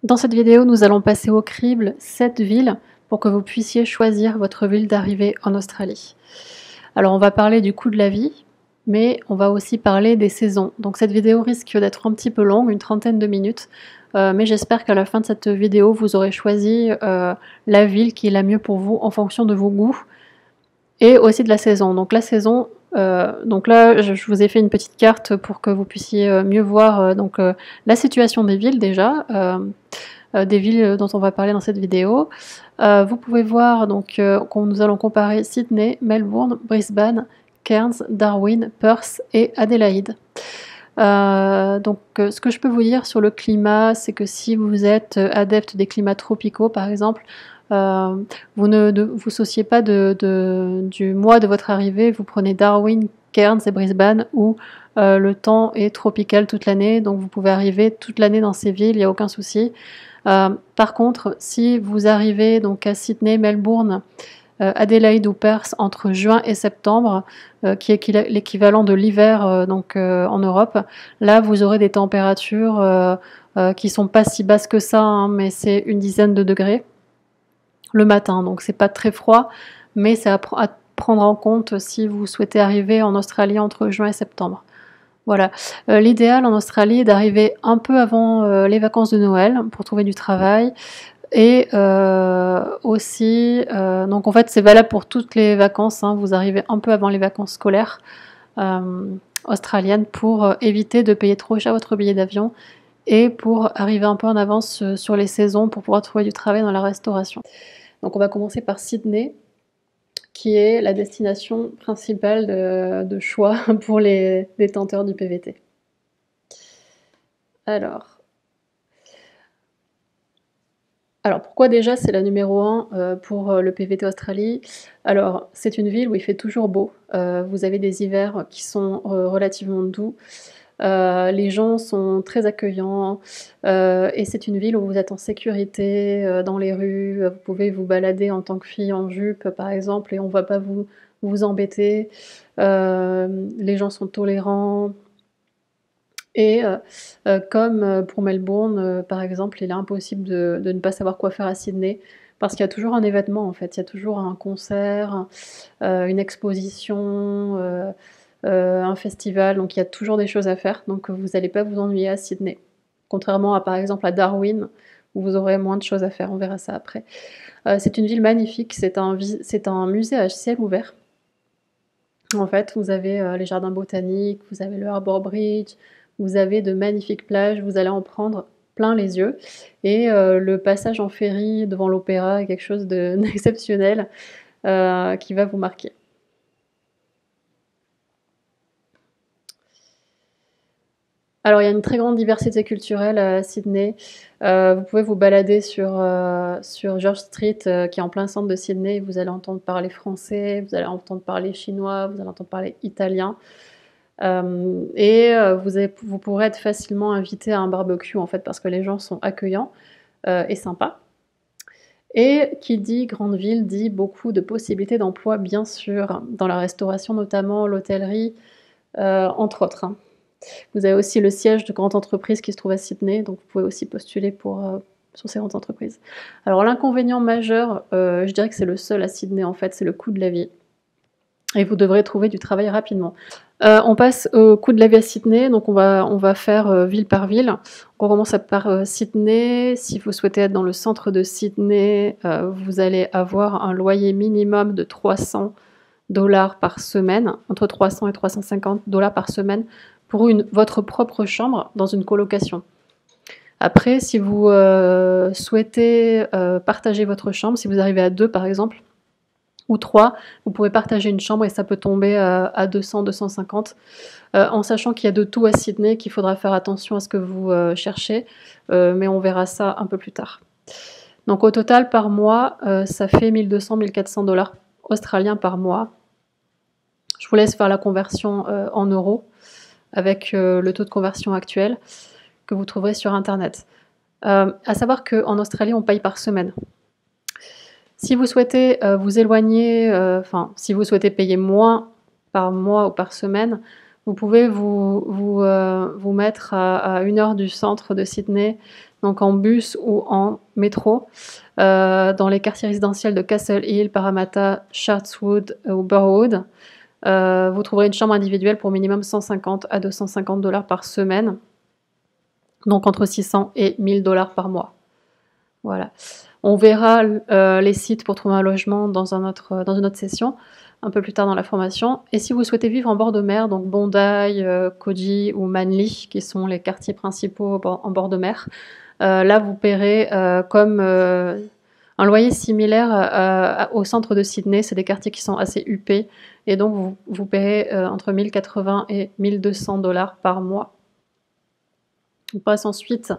Dans cette vidéo, nous allons passer au crible 7 villes pour que vous puissiez choisir votre ville d'arrivée en Australie. Alors on va parler du coût de la vie, mais on va aussi parler des saisons. Donc cette vidéo risque d'être un petit peu longue, une trentaine de minutes, mais j'espère qu'à la fin de cette vidéo, vous aurez choisi la ville qui est la mieux pour vous en fonction de vos goûts et aussi de la saison. Donc la saison, donc là je vous ai fait une petite carte pour que vous puissiez mieux voir la situation des villes déjà, des villes dont on va parler dans cette vidéo. Vous pouvez voir donc nous allons comparer Sydney, Melbourne, Brisbane, Cairns, Darwin, Perth et Adélaïde. Ce que je peux vous dire sur le climat, c'est que si vous êtes adepte des climats tropicaux par exemple, vous ne vous souciez pas du mois de votre arrivée, vous prenez Darwin, Cairns et Brisbane où le temps est tropical toute l'année, donc vous pouvez arriver toute l'année dans ces villes, il n'y a aucun souci. Par contre, si vous arrivez donc à Sydney, Melbourne, Adélaïde ou Perth entre juin et septembre, qui est l'équivalent de l'hiver en Europe, là vous aurez des températures qui sont pas si basses que ça, hein, mais c'est une dizaine de degrés le matin, donc c'est pas très froid, mais c'est à prendre en compte si vous souhaitez arriver en Australie entre juin et septembre. Voilà. L'idéal en Australie est d'arriver un peu avant les vacances de Noël pour trouver du travail. Et aussi, donc en fait c'est valable pour toutes les vacances, hein, vous arrivez un peu avant les vacances scolaires australiennes pour éviter de payer trop cher votre billet d'avion et pour arriver un peu en avance sur les saisons pour pouvoir trouver du travail dans la restauration. Donc on va commencer par Sydney, qui est la destination principale de choix pour les détenteurs du PVT. Alors pourquoi déjà c'est la numéro 1 pour le PVT Australie? Alors c'est une ville où il fait toujours beau, vous avez des hivers qui sont relativement doux, les gens sont très accueillants et c'est une ville où vous êtes en sécurité dans les rues, vous pouvez vous balader en tant que fille en jupe par exemple et on ne va pas vous embêter, les gens sont tolérants. Et comme pour Melbourne, par exemple, il est impossible de ne pas savoir quoi faire à Sydney, parce qu'il y a toujours un événement en fait, il y a toujours un concert, une exposition, un festival, donc il y a toujours des choses à faire, donc vous n'allez pas vous ennuyer à Sydney. Contrairement à par exemple à Darwin, où vous aurez moins de choses à faire, on verra ça après. C'est une ville magnifique, c'est un musée à ciel ouvert. En fait, vous avez les jardins botaniques, vous avez le Harbour Bridge, vous avez de magnifiques plages, vous allez en prendre plein les yeux. Et le passage en ferry devant l'opéra est quelque chose d'exceptionnel qui va vous marquer. Alors il y a une très grande diversité culturelle à Sydney. Vous pouvez vous balader sur George Street qui est en plein centre de Sydney. Vous allez entendre parler français, vous allez entendre parler chinois, vous allez entendre parler italien. Vous pourrez être facilement invité à un barbecue en fait parce que les gens sont accueillants et sympas. Et qui dit grande ville dit beaucoup de possibilités d'emploi bien sûr, dans la restauration notamment, l'hôtellerie, entre autres. Hein. Vous avez aussi le siège de grandes entreprises qui se trouve à Sydney, donc vous pouvez aussi postuler sur ces grandes entreprises. Alors l'inconvénient majeur, je dirais que c'est le seul à Sydney en fait, c'est le coût de la vie. Et vous devrez trouver du travail rapidement. On passe au coût de la vie à Sydney, donc on va faire ville par ville. On commence par Sydney. Si vous souhaitez être dans le centre de Sydney, vous allez avoir un loyer minimum de $300 par semaine, entre 300 et 350 $ par semaine, pour votre propre chambre dans une colocation. Après, si vous souhaitez partager votre chambre, si vous arrivez à 2 par exemple, ou 3, vous pouvez partager une chambre et ça peut tomber à 200, 250, en sachant qu'il y a de tout à Sydney, qu'il faudra faire attention à ce que vous cherchez, mais on verra ça un peu plus tard. Donc au total, par mois, ça fait 1200, 1400 $ australiens par mois. Je vous laisse faire la conversion en euros avec le taux de conversion actuel que vous trouverez sur Internet. À savoir qu'en Australie, on paye par semaine. Si vous souhaitez vous éloigner, si vous souhaitez payer moins par mois ou par semaine, Vous pouvez vous mettre à 1 heure du centre de Sydney, donc en bus ou en métro, dans les quartiers résidentiels de Castle Hill, Parramatta, Chatswood ou Burwood. Vous trouverez une chambre individuelle pour minimum 150 à 250 $ par semaine, donc entre 600 et 1000 $ par mois. Voilà. On verra les sites pour trouver un logement dans une autre session, un peu plus tard dans la formation. Et si vous souhaitez vivre en bord de mer, donc Bondi, Coogee ou Manly, qui sont les quartiers principaux en bord de mer, là vous paierez comme un loyer similaire au centre de Sydney. C'est des quartiers qui sont assez huppés, et donc vous paierez entre 1080 et 1200 $ par mois. On passe ensuite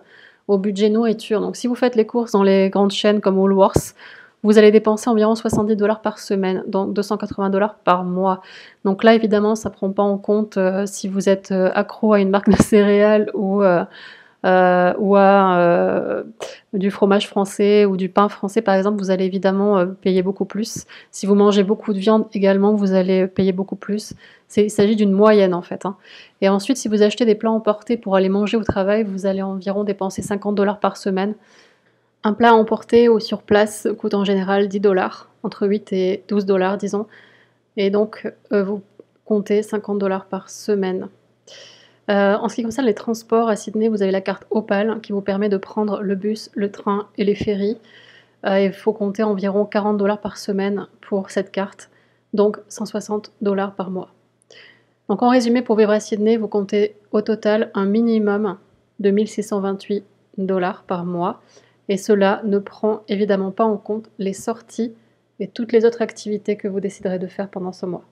au budget nourriture. Donc si vous faites les courses dans les grandes chaînes comme Woolworths, vous allez dépenser environ 70 $ par semaine, donc 280 $ par mois. Donc là, évidemment, ça ne prend pas en compte si vous êtes accro à une marque de céréales ou à du fromage français ou du pain français, par exemple, vous allez évidemment payer beaucoup plus. Si vous mangez beaucoup de viande également, vous allez payer beaucoup plus. Il s'agit d'une moyenne en fait. Et ensuite, si vous achetez des plats emportés pour aller manger au travail, vous allez environ dépenser 50 $ par semaine. Un plat emporté ou sur place coûte en général 10 $, entre 8 et 12 $, disons. Et donc, vous comptez 50 $ par semaine. En ce qui concerne les transports à Sydney, vous avez la carte Opal qui vous permet de prendre le bus, le train et les ferries. Il faut compter environ 40 $ par semaine pour cette carte, donc 160 $ par mois. Donc en résumé, pour vivre à Sydney, vous comptez au total un minimum de 1628 $ par mois. Et cela ne prend évidemment pas en compte les sorties et toutes les autres activités que vous déciderez de faire pendant ce mois.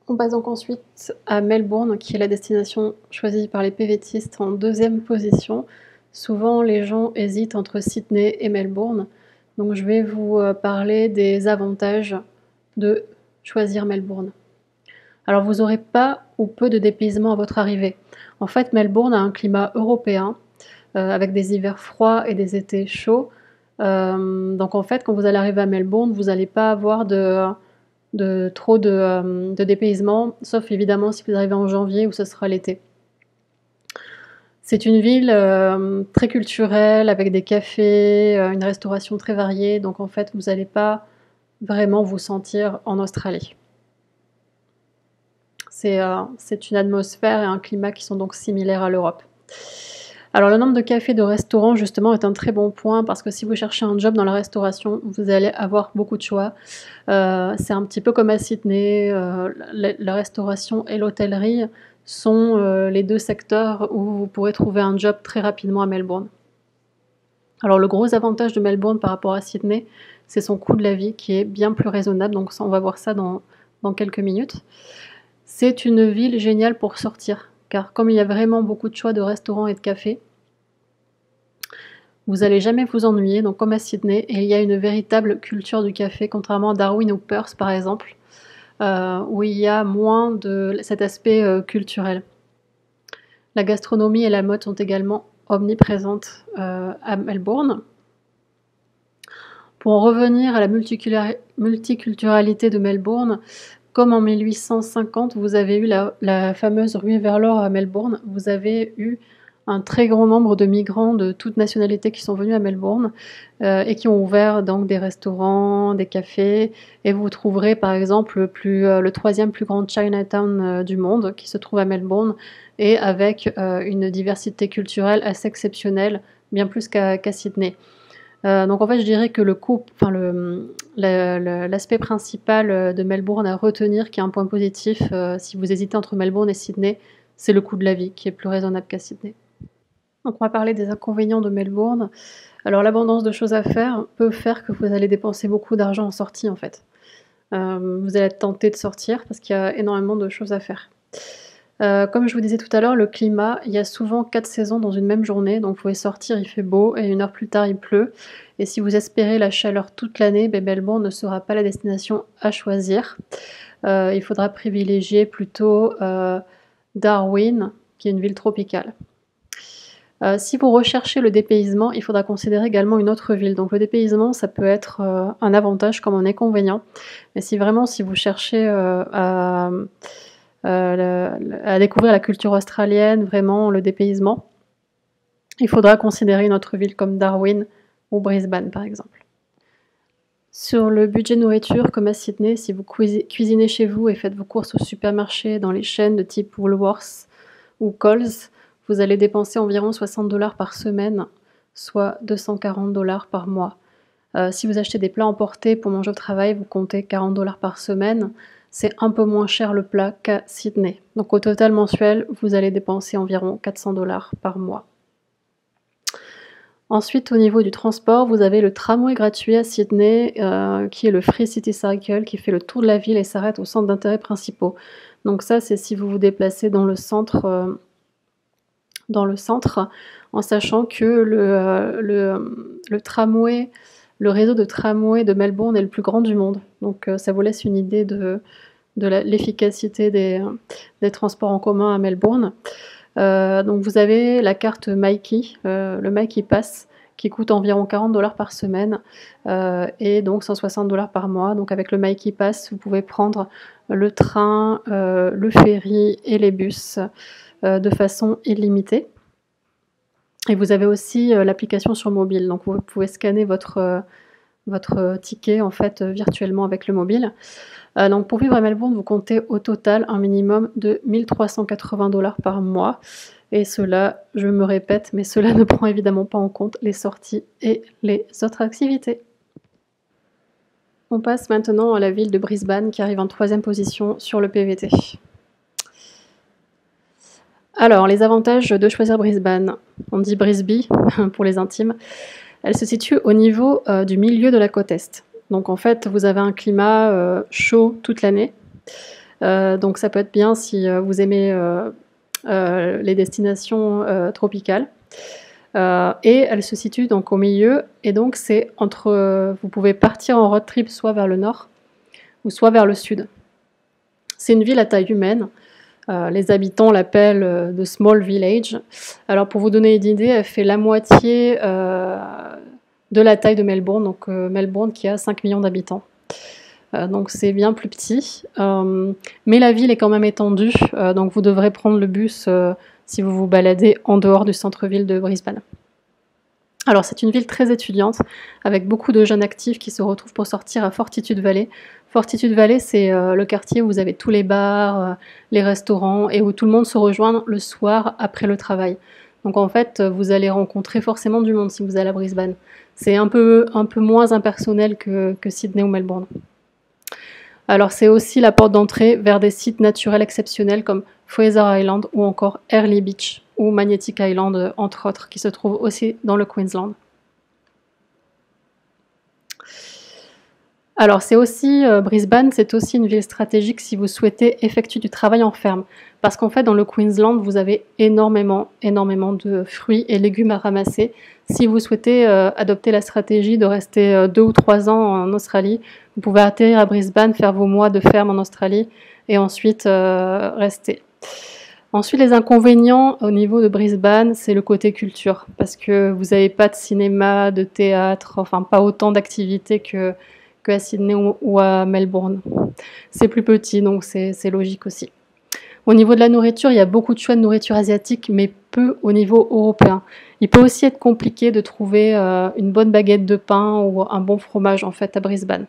On passe donc ensuite à Melbourne, qui est la destination choisie par les PVTistes en deuxième position. Souvent, les gens hésitent entre Sydney et Melbourne. Donc je vais vous parler des avantages de choisir Melbourne. Alors vous n'aurez pas ou peu de dépaysement à votre arrivée. En fait, Melbourne a un climat européen, avec des hivers froids et des étés chauds. Donc en fait, quand vous allez arriver à Melbourne, vous n'allez pas avoir trop de dépaysement, sauf évidemment si vous arrivez en janvier où ce sera l'été. C'est une ville très culturelle, avec des cafés, une restauration très variée, donc en fait vous n'allez pas vraiment vous sentir en Australie. C'est une atmosphère et un climat qui sont donc similaires à l'Europe. Alors le nombre de cafés, de restaurants justement est un très bon point, parce que si vous cherchez un job dans la restauration, vous allez avoir beaucoup de choix. C'est un petit peu comme à Sydney, la restauration et l'hôtellerie sont les deux secteurs où vous pourrez trouver un job très rapidement à Melbourne. Alors le gros avantage de Melbourne par rapport à Sydney, c'est son coût de la vie qui est bien plus raisonnable, donc on va voir ça dans quelques minutes. C'est une ville géniale pour sortir, car comme il y a vraiment beaucoup de choix de restaurants et de cafés, vous n'allez jamais vous ennuyer, donc comme à Sydney, et il y a une véritable culture du café, contrairement à Darwin ou Perth par exemple, où il y a moins de cet aspect culturel. La gastronomie et la mode sont également omniprésentes à Melbourne. Pour en revenir à la multiculturalité de Melbourne, comme en 1850, vous avez eu la fameuse ruée vers l'or à Melbourne, vous avez eu un très grand nombre de migrants de toutes nationalités qui sont venus à Melbourne et qui ont ouvert donc des restaurants, des cafés, et vous trouverez par exemple le troisième plus grand Chinatown du monde qui se trouve à Melbourne, et avec une diversité culturelle assez exceptionnelle, bien plus qu'à Sydney. Donc en fait, je dirais que l'aspect principal de Melbourne à retenir, qui est un point positif si vous hésitez entre Melbourne et Sydney, c'est le coût de la vie qui est plus raisonnable qu'à Sydney. Donc on va parler des inconvénients de Melbourne. Alors l'abondance de choses à faire peut faire que vous allez dépenser beaucoup d'argent en sortie en fait. Vous allez être tenté de sortir parce qu'il y a énormément de choses à faire. Comme je vous disais tout à l'heure, le climat, il y a souvent 4 saisons dans une même journée, donc vous pouvez sortir, il fait beau, et 1 heure plus tard il pleut. Et si vous espérez la chaleur toute l'année, Melbourne ne sera pas la destination à choisir. Il faudra privilégier plutôt Darwin, qui est une ville tropicale. Si vous recherchez le dépaysement, il faudra considérer également une autre ville. Donc le dépaysement, ça peut être un avantage comme un inconvénient. Mais si vous cherchez à découvrir la culture australienne, vraiment le dépaysement, il faudra considérer une autre ville comme Darwin ou Brisbane par exemple. Sur le budget nourriture, comme à Sydney, si vous cuisinez chez vous et faites vos courses au supermarché dans les chaînes de type Woolworths ou Coles, vous allez dépenser environ 60 $ par semaine, soit 240 $ par mois. Si vous achetez des plats emportés pour manger au travail, vous comptez 40 $ par semaine. C'est un peu moins cher le plat qu'à Sydney. Donc au total mensuel, vous allez dépenser environ 400 $ par mois. Ensuite, au niveau du transport, vous avez le tramway gratuit à Sydney, qui est le Free City Cycle, qui fait le tour de la ville et s'arrête aux centres d'intérêt principaux. Donc ça, c'est si vous vous déplacez dans le centre, en sachant que le réseau de tramway de Melbourne est le plus grand du monde. Donc ça vous laisse une idée de l'efficacité des transports en commun à Melbourne. Donc vous avez la carte Myki, le Myki Pass, qui coûte environ 40 $ par semaine et donc 160 $ par mois. Donc avec le Myki Pass, vous pouvez prendre le train, le ferry et les bus de façon illimitée. Et vous avez aussi l'application sur mobile, donc vous pouvez scanner votre ticket en fait virtuellement avec le mobile. Donc pour vivre à Melbourne, vous comptez au total un minimum de 1380 $ par mois. Et cela, je me répète, mais cela ne prend évidemment pas en compte les sorties et les autres activités. On passe maintenant à la ville de Brisbane qui arrive en 3e position sur le PVT. Alors, les avantages de choisir Brisbane. On dit Brisbee pour les intimes. Elle se situe au niveau du milieu de la côte Est. Donc en fait, vous avez un climat chaud toute l'année. Donc ça peut être bien si vous aimez les destinations tropicales. Et elle se situe donc au milieu. Et donc c'est vous pouvez partir en road trip soit vers le nord ou soit vers le sud. C'est une ville à taille humaine. Les habitants l'appellent The Small Village. Alors pour vous donner une idée, elle fait la moitié de la taille de Melbourne, donc Melbourne qui a 5 millions d'habitants. Donc c'est bien plus petit, mais la ville est quand même étendue, donc vous devrez prendre le bus si vous vous baladez en dehors du centre-ville de Brisbane. Alors c'est une ville très étudiante, avec beaucoup de jeunes actifs qui se retrouvent pour sortir à Fortitude Valley. Fortitude Valley, c'est le quartier où vous avez tous les bars, les restaurants, et où tout le monde se rejoint le soir après le travail. Donc en fait, vous allez rencontrer forcément du monde si vous allez à Brisbane. C'est un peu moins impersonnel que Sydney ou Melbourne. Alors c'est aussi la porte d'entrée vers des sites naturels exceptionnels comme Fraser Island ou encore Early Beach ou Magnetic Island entre autres, qui se trouvent aussi dans le Queensland. Alors c'est aussi, Brisbane, c'est aussi une ville stratégique si vous souhaitez effectuer du travail en ferme. Parce qu'en fait, dans le Queensland, vous avez énormément de fruits et légumes à ramasser. Si vous souhaitez adopter la stratégie de rester 2 ou 3 ans en Australie, vous pouvez atterrir à Brisbane, faire vos mois de ferme en Australie et ensuite rester. Ensuite, les inconvénients au niveau de Brisbane, c'est le côté culture. Parce que vous n'avez pas de cinéma, de théâtre, enfin pas autant d'activités qu'à Sydney ou à Melbourne. C'est plus petit, donc c'est logique aussi. Au niveau de la nourriture, il y a beaucoup de choix de nourriture asiatique, mais peu au niveau européen. Il peut aussi être compliqué de trouver une bonne baguette de pain ou un bon fromage en fait à Brisbane.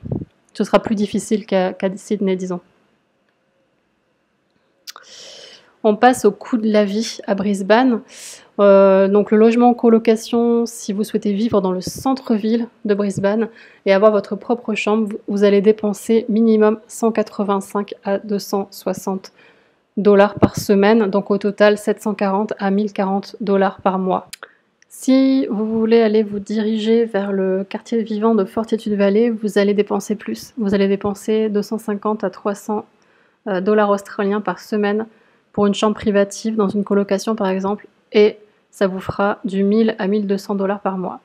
Ce sera plus difficile qu'à Sydney, disons. On passe au coût de la vie à Brisbane. Donc le logement en colocation, si vous souhaitez vivre dans le centre-ville de Brisbane et avoir votre propre chambre, vous allez dépenser minimum 185 à 260 $ par semaine, donc au total 740 à 1040 $ par mois. Si vous voulez aller vous diriger vers le quartier vivant de Fortitude Valley, vous allez dépenser plus. Vous allez dépenser 250 à 300 $ australiens par semaine pour une chambre privative dans une colocation par exemple, et ça vous fera du 1000 à 1200 $ par mois.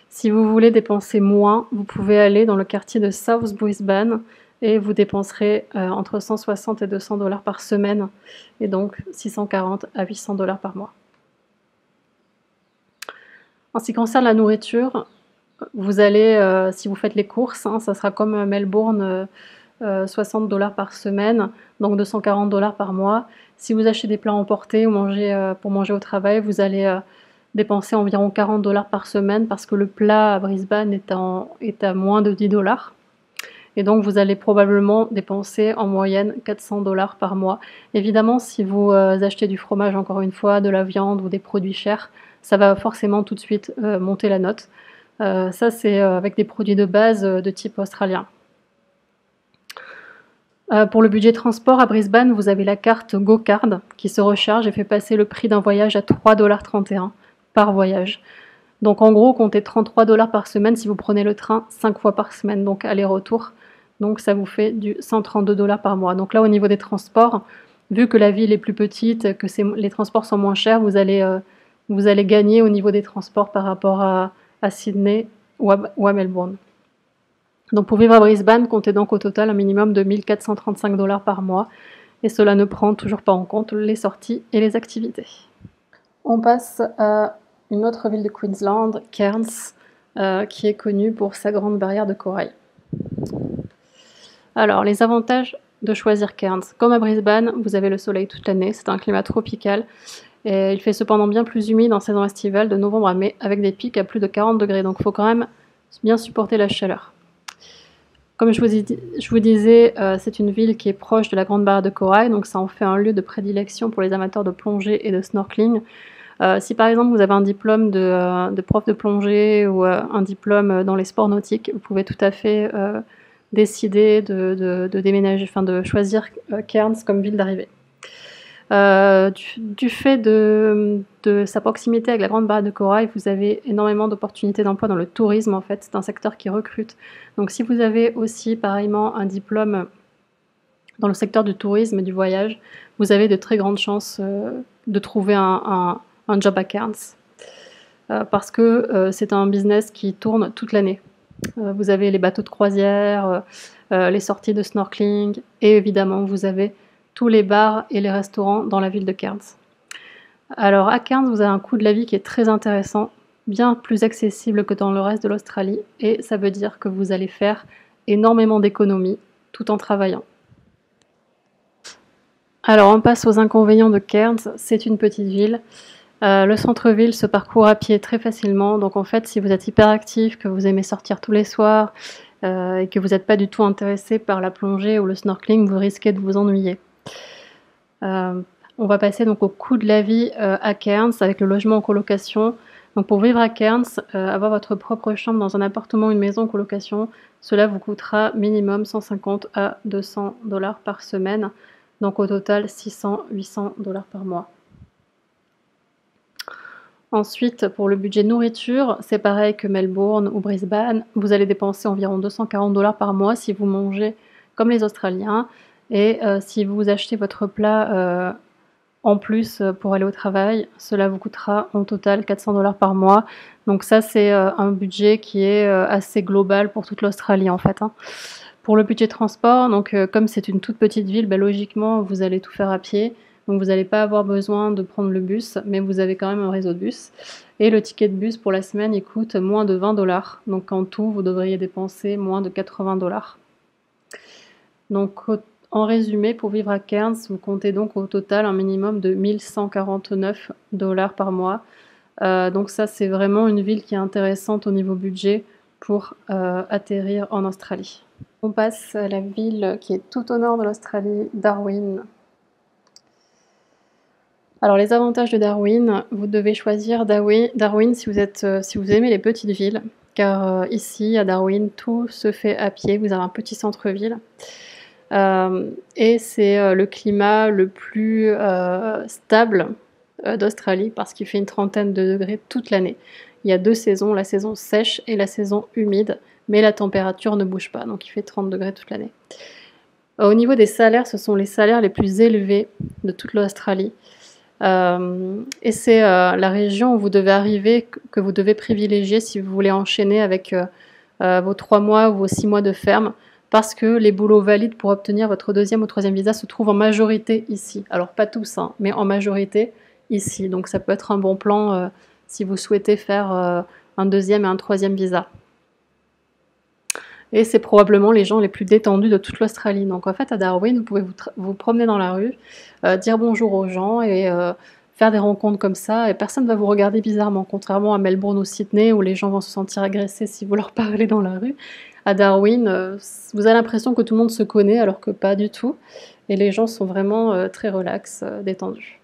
Si vous voulez dépenser moins, vous pouvez aller dans le quartier de South Brisbane et vous dépenserez entre 160 et 200 $ par semaine, et donc 640 à 800 $ par mois. En ce qui concerne la nourriture, vous allez, si vous faites les courses, ça sera comme Melbourne, $60 par semaine, donc $240 par mois. Si vous achetez des plats emportés ou pour manger au travail, vous allez dépenser environ $40 par semaine parce que le plat à Brisbane est à moins de $10. Et donc vous allez probablement dépenser en moyenne $400 par mois. Évidemment, si vous achetez du fromage, encore une fois, de la viande ou des produits chers, ça va forcément tout de suite monter la note. Ça, c'est avec des produits de base de type australien. Pour le budget transport à Brisbane, vous avez la carte GoCard qui se recharge et fait passer le prix d'un voyage à $3,31 par voyage. Donc en gros, comptez $33 par semaine si vous prenez le train 5 fois par semaine, donc aller-retour. Donc ça vous fait du $132 par mois. Donc là, au niveau des transports, vu que la ville est plus petite, que les transports sont moins chers, vous allez gagner au niveau des transports par rapport à Sydney ou à Melbourne. Donc pour vivre à Brisbane, comptez donc au total un minimum de $1 435 par mois. Et cela ne prend toujours pas en compte les sorties et les activités. On passe à une autre ville de Queensland, Cairns, qui est connue pour sa grande barrière de corail. Alors, les avantages de choisir Cairns. Comme à Brisbane, vous avez le soleil toute l'année, c'est un climat tropical. Et il fait cependant bien plus humide en saison estivale, de novembre à mai, avec des pics à plus de 40 degrés. Donc il faut quand même bien supporter la chaleur. Comme je vous disais, c'est une ville qui est proche de la Grande Barrière de Corail, donc ça en fait un lieu de prédilection pour les amateurs de plongée et de snorkeling. Si par exemple vous avez un diplôme de prof de plongée ou un diplôme dans les sports nautiques, vous pouvez tout à fait décider de déménager, enfin de choisir Cairns comme ville d'arrivée. Du fait de sa proximité avec la Grande Barrière de Corail, vous avez énormément d'opportunités d'emploi dans le tourisme en fait, c'est un secteur qui recrute. Donc si vous avez aussi pareillement un diplôme dans le secteur du tourisme et du voyage, vous avez de très grandes chances de trouver un job à Cairns. Parce que c'est un business qui tourne toute l'année. Vous avez les bateaux de croisière, les sorties de snorkeling et évidemment vous avez tous les bars et les restaurants dans la ville de Cairns. Alors à Cairns, vous avez un coût de la vie qui est très intéressant, bien plus accessible que dans le reste de l'Australie, et ça veut dire que vous allez faire énormément d'économies tout en travaillant. Alors on passe aux inconvénients de Cairns, c'est une petite ville. Le centre-ville se parcourt à pied très facilement, donc en fait si vous êtes hyperactif, que vous aimez sortir tous les soirs et que vous n'êtes pas du tout intéressé par la plongée ou le snorkeling, vous risquez de vous ennuyer. On va passer donc au coût de la vie à Cairns avec le logement en colocation. Donc pour vivre à Cairns, avoir votre propre chambre dans un appartement ou une maison en colocation, cela vous coûtera minimum 150 à $200 par semaine. Donc au total 600-800 $ par mois. Ensuite, pour le budget nourriture, c'est pareil que Melbourne ou Brisbane. Vous allez dépenser environ 240 $ par mois si vous mangez comme les Australiens. Et si vous achetez votre plat en plus pour aller au travail, cela vous coûtera en total 400 $ par mois. Donc ça, c'est un budget qui est assez global pour toute l'Australie en fait. Pour le budget transport, donc comme c'est une toute petite ville, logiquement, vous allez tout faire à pied. Donc vous n'allez pas avoir besoin de prendre le bus, mais vous avez quand même un réseau de bus. Et le ticket de bus pour la semaine, il coûte moins de 20 $. Donc en tout, vous devriez dépenser moins de 80 $. Donc en résumé, pour vivre à Cairns, vous comptez donc au total un minimum de 1149 $ par mois. Donc ça, c'est vraiment une ville qui est intéressante au niveau budget pour atterrir en Australie. On passe à la ville qui est tout au nord de l'Australie, Darwin. Alors les avantages de Darwin, vous devez choisir Darwin si vous aimez les petites villes, car ici à Darwin tout se fait à pied, vous avez un petit centre-ville. Et c'est le climat le plus stable d'Australie parce qu'il fait une trentaine de degrés toute l'année. Il y a deux saisons, la saison sèche et la saison humide, mais la température ne bouge pas, donc il fait 30 degrés toute l'année. Au niveau des salaires, ce sont les salaires les plus élevés de toute l'Australie. Et c'est la région où vous devez arriver, que vous devez privilégier si vous voulez enchaîner avec vos 3 mois ou vos 6 mois de ferme, parce que les boulots valides pour obtenir votre deuxième ou troisième visa se trouvent en majorité ici. Alors pas tous, mais en majorité ici. Donc ça peut être un bon plan si vous souhaitez faire un deuxième et un troisième visa. et c'est probablement les gens les plus détendus de toute l'Australie. Donc en fait, à Darwin, vous pouvez vous promener dans la rue, dire bonjour aux gens et faire des rencontres comme ça, et personne ne va vous regarder bizarrement, contrairement à Melbourne ou Sydney, où les gens vont se sentir agressés si vous leur parlez dans la rue. À Darwin, vous avez l'impression que tout le monde se connaît, alors que pas du tout, et les gens sont vraiment très relax, détendus.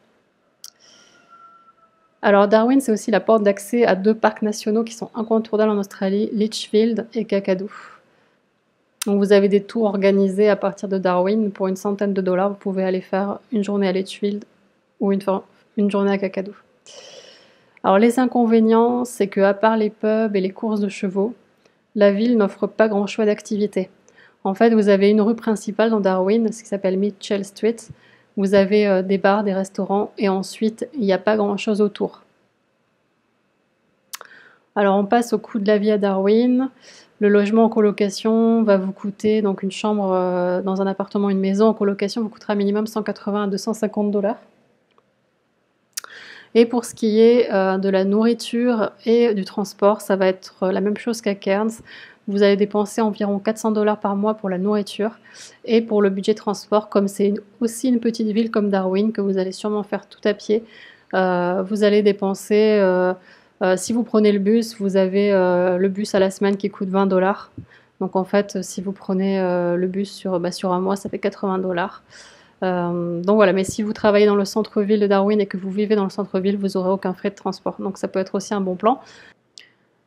Alors Darwin, c'est aussi la porte d'accès à 2 parcs nationaux qui sont incontournables en Australie, Litchfield et Kakadu. Donc vous avez des tours organisés à partir de Darwin pour une centaine de dollars. Vous pouvez aller faire une journée à Litchfield ou une journée à Kakadu. Alors les inconvénients, c'est qu'à part les pubs et les courses de chevaux, la ville n'offre pas grand choix d'activités. En fait, vous avez une rue principale dans Darwin, ce qui s'appelle Mitchell Street. Vous avez des bars, des restaurants, et ensuite, il n'y a pas grand-chose autour. Alors, on passe au coût de la vie à Darwin. Le logement en colocation va vous coûter, donc une chambre dans un appartement, une maison en colocation vous coûtera minimum 180 à 250 dollars. Et pour ce qui est de la nourriture et du transport, ça va être la même chose qu'à Cairns. Vous allez dépenser environ 400 dollars par mois pour la nourriture. Et pour le budget transport, comme c'est aussi une petite ville comme Darwin, que vous allez sûrement faire tout à pied, vous allez dépenser, si vous prenez le bus, vous avez le bus à la semaine qui coûte 20 dollars. Donc en fait, si vous prenez le bus sur un mois, ça fait 80 dollars. Donc voilà, mais si vous travaillez dans le centre-ville de Darwin et que vous vivez dans le centre-ville, vous n'aurez aucun frais de transport. Donc ça peut être aussi un bon plan.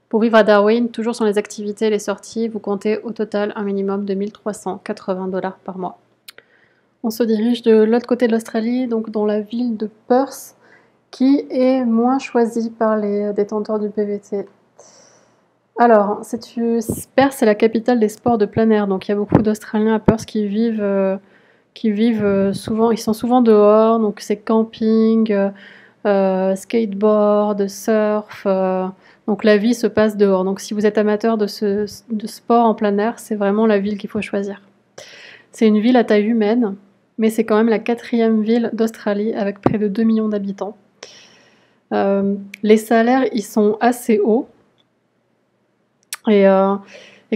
Pour vivre à Darwin, toujours sur les activités et les sorties, vous comptez au total un minimum de 1380 dollars par mois. On se dirige de l'autre côté de l'Australie, donc dans la ville de Perth, qui est moins choisie par les détenteurs du PVT. Alors, Perth, c'est la capitale des sports de plein air, donc il y a beaucoup d'Australiens à Perth qui vivent souvent, ils sont souvent dehors, donc c'est camping, skateboard, surf, donc la vie se passe dehors. Donc si vous êtes amateur de sport en plein air, c'est vraiment la ville qu'il faut choisir. C'est une ville à taille humaine, mais c'est quand même la 4e ville d'Australie avec près de 2 millions d'habitants. Les salaires, ils sont assez hauts. Et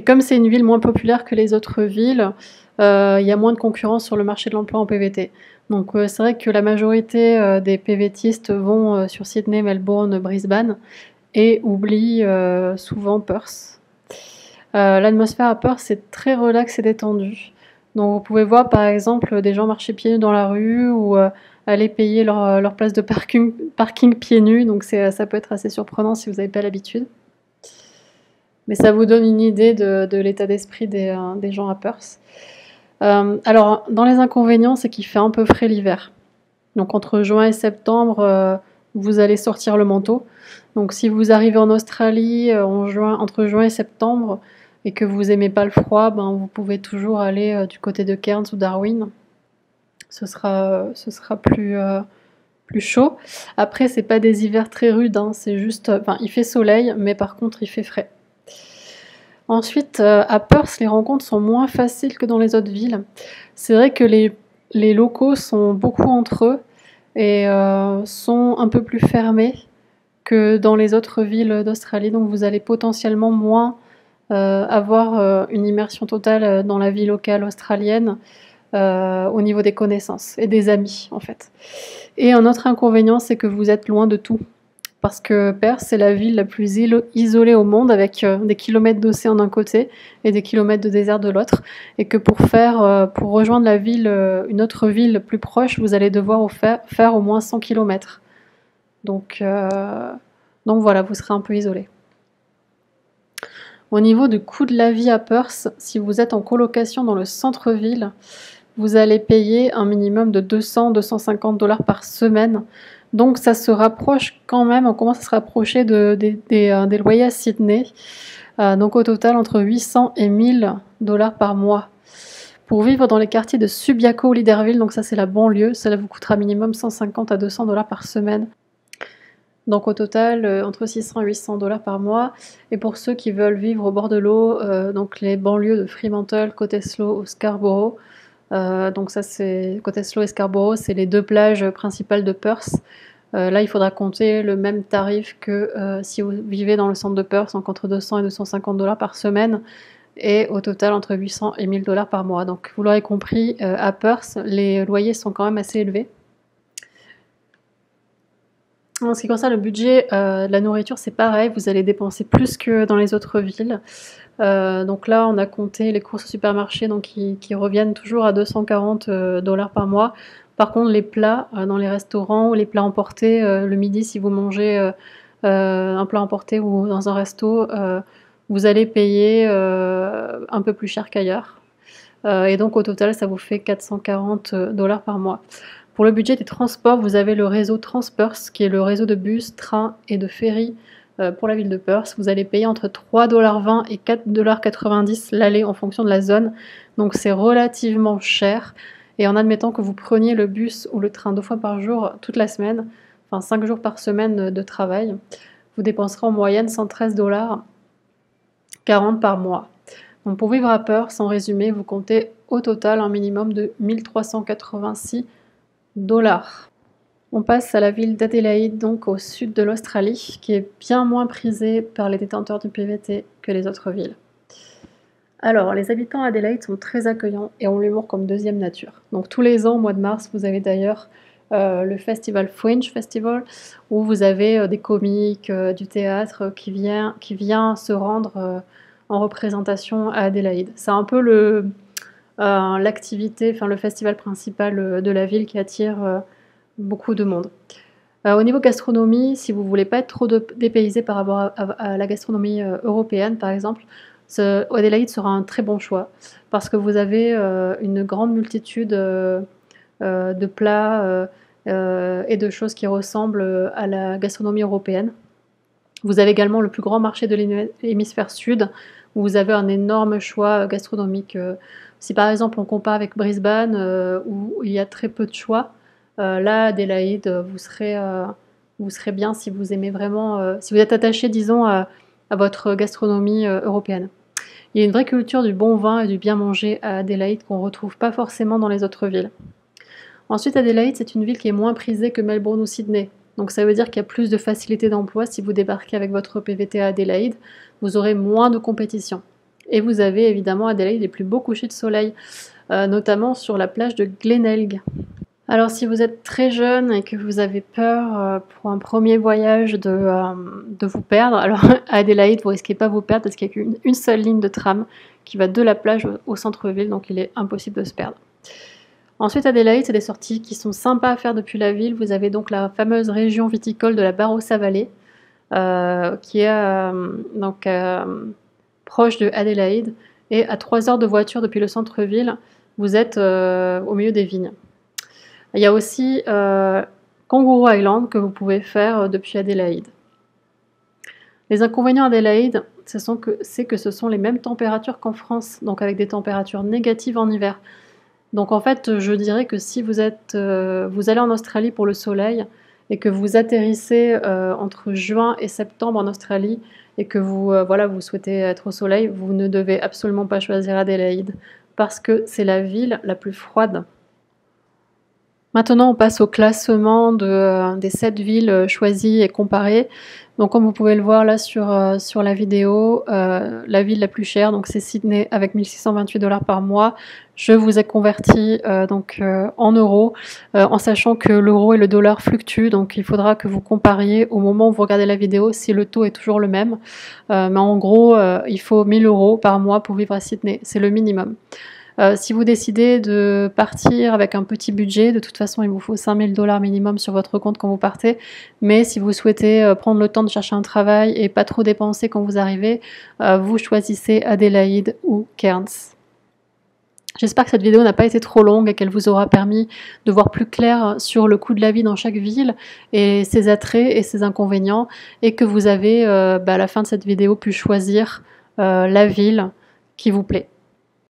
comme c'est une ville moins populaire que les autres villes, il y a moins de concurrence sur le marché de l'emploi en PVT. Donc c'est vrai que la majorité des PVTistes vont sur Sydney, Melbourne, Brisbane et oublient souvent Perth. L'atmosphère à Perth, c'est très relax et détendu. Donc vous pouvez voir par exemple des gens marcher pieds nus dans la rue ou aller payer leur place de parking pieds nus. Donc ça peut être assez surprenant si vous n'avez pas l'habitude. Mais ça vous donne une idée de l'état d'esprit des gens à Perth. Alors, dans les inconvénients, c'est qu'il fait un peu frais l'hiver. Donc, entre juin et septembre, vous allez sortir le manteau. Donc, si vous arrivez en Australie entre juin et septembre et que vous n'aimez pas le froid, vous pouvez toujours aller du côté de Cairns ou Darwin. Ce sera plus chaud. Après, c'est pas des hivers très rudes, c'est juste, il fait soleil, mais par contre, il fait frais. Ensuite, à Perth, les rencontres sont moins faciles que dans les autres villes. C'est vrai que les locaux sont beaucoup entre eux et sont un peu plus fermés que dans les autres villes d'Australie. Donc vous allez potentiellement moins avoir une immersion totale dans la vie locale australienne au niveau des connaissances et des amis en fait. Et un autre inconvénient, c'est que vous êtes loin de tout. Parce que Perth, c'est la ville la plus isolée au monde, avec des kilomètres d'océan d'un côté et des kilomètres de désert de l'autre. Et que pour rejoindre la ville, une autre ville plus proche, vous allez devoir faire au moins 100 kilomètres. Donc voilà, vous serez un peu isolé. Au niveau du coût de la vie à Perth, si vous êtes en colocation dans le centre-ville, vous allez payer un minimum de 200-250 dollars par semaine. Donc ça se rapproche quand même, on commence à se rapprocher des loyers à Sydney. Donc au total entre 800 et 1000 dollars par mois. Pour vivre dans les quartiers de Subiaco ou Leederville, donc ça c'est la banlieue, cela vous coûtera minimum 150 à 200 dollars par semaine. Donc au total entre 600 et 800 dollars par mois. Et pour ceux qui veulent vivre au bord de l'eau, donc les banlieues de Fremantle, Cottesloe ou Scarborough. Donc ça c'est Cottesloe et Scarborough, c'est les 2 plages principales de Perth. Là il faudra compter le même tarif que si vous vivez dans le centre de Perth, donc entre 200 et 250 dollars par semaine. et au total entre 800 et 1000 dollars par mois. Donc vous l'aurez compris, à Perth, les loyers sont quand même assez élevés. En ce qui concerne le budget de la nourriture, c'est pareil, vous allez dépenser plus que dans les autres villes. Donc là, on a compté les courses au supermarché donc qui reviennent toujours à 240 dollars par mois. Par contre, les plats dans les restaurants ou les plats emportés, le midi, si vous mangez un plat emporté ou dans un resto, vous allez payer un peu plus cher qu'ailleurs. Et donc au total, ça vous fait 440 dollars par mois. Pour le budget des transports, vous avez le réseau Transperth, qui est le réseau de bus, trains et de ferries pour la ville de Perth. Vous allez payer entre 3,20 $ et 4,90 $ l'aller en fonction de la zone. Donc c'est relativement cher. Et en admettant que vous preniez le bus ou le train 2 fois par jour toute la semaine, enfin 5 jours par semaine de travail, vous dépenserez en moyenne 113,40 $ par mois. Donc pour vivre à Perth, en résumé, vous comptez au total un minimum de 1386 dollars. On passe à la ville d'Adélaïde, donc au sud de l'Australie, qui est bien moins prisée par les détenteurs du PVT que les autres villes. Alors, les habitants d'Adélaïde sont très accueillants et ont l'humour comme deuxième nature. Donc tous les ans, au mois de mars, vous avez d'ailleurs le festival Fringe Festival, où vous avez des comiques, du théâtre qui vient se rendre en représentation à Adélaïde. C'est un peu l'activité, enfin le festival principal de la ville qui attire beaucoup de monde. Au niveau gastronomie, si vous voulez pas être trop dépaysé par rapport à la gastronomie européenne, par exemple, Adélaïde sera un très bon choix parce que vous avez une grande multitude de plats et de choses qui ressemblent à la gastronomie européenne. Vous avez également le plus grand marché de l'hémisphère sud où vous avez un énorme choix gastronomique. Si par exemple on compare avec Brisbane où il y a très peu de choix, là Adélaïde vous serez bien si vous aimez vraiment, si vous êtes attaché disons à votre gastronomie européenne. Il y a une vraie culture du bon vin et du bien manger à Adélaïde qu'on ne retrouve pas forcément dans les autres villes. Ensuite, Adélaïde, c'est une ville qui est moins prisée que Melbourne ou Sydney. Donc ça veut dire qu'il y a plus de facilité d'emploi si vous débarquez avec votre PVT à Adélaïde. Vous aurez moins de compétition. Et vous avez évidemment à Adélaïde les plus beaux couchers de soleil, notamment sur la plage de Glenelg. Alors si vous êtes très jeune et que vous avez peur pour un premier voyage de vous perdre, alors à Adélaïde, vous risquez pas de vous perdre parce qu'il n'y a qu'une seule ligne de tram qui va de la plage au centre-ville, donc il est impossible de se perdre. Ensuite, Adélaïde, c'est des sorties qui sont sympas à faire depuis la ville. Vous avez donc la fameuse région viticole de la Barossa Valley, qui est proche de Adélaïde. Et à 3 heures de voiture depuis le centre-ville, vous êtes au milieu des vignes. Il y a aussi Kangaroo Island que vous pouvez faire depuis Adélaïde. Les inconvénients d'Adélaïde, c'est que ce sont les mêmes températures qu'en France, donc avec des températures négatives en hiver. Donc en fait, je dirais que si vous allez en Australie pour le soleil et que vous atterrissez entre juin et septembre en Australie et que vous souhaitez être au soleil, vous ne devez absolument pas choisir Adélaïde parce que c'est la ville la plus froide. Maintenant, on passe au classement des 7 villes choisies et comparées. Donc, comme vous pouvez le voir là sur la vidéo, la ville la plus chère, donc c'est Sydney avec 1628 dollars par mois. Je vous ai converti en euros, en sachant que l'euro et le dollar fluctuent. Donc, il faudra que vous compariez au moment où vous regardez la vidéo si le taux est toujours le même. Mais en gros, il faut 1000 euros par mois pour vivre à Sydney. C'est le minimum. Si vous décidez de partir avec un petit budget, de toute façon il vous faut 5000 dollars minimum sur votre compte quand vous partez, mais si vous souhaitez prendre le temps de chercher un travail et pas trop dépenser quand vous arrivez, vous choisissez Adélaïde ou Cairns. J'espère que cette vidéo n'a pas été trop longue et qu'elle vous aura permis de voir plus clair sur le coût de la vie dans chaque ville et ses attraits et ses inconvénients, et que vous avez à la fin de cette vidéo pu choisir la ville qui vous plaît.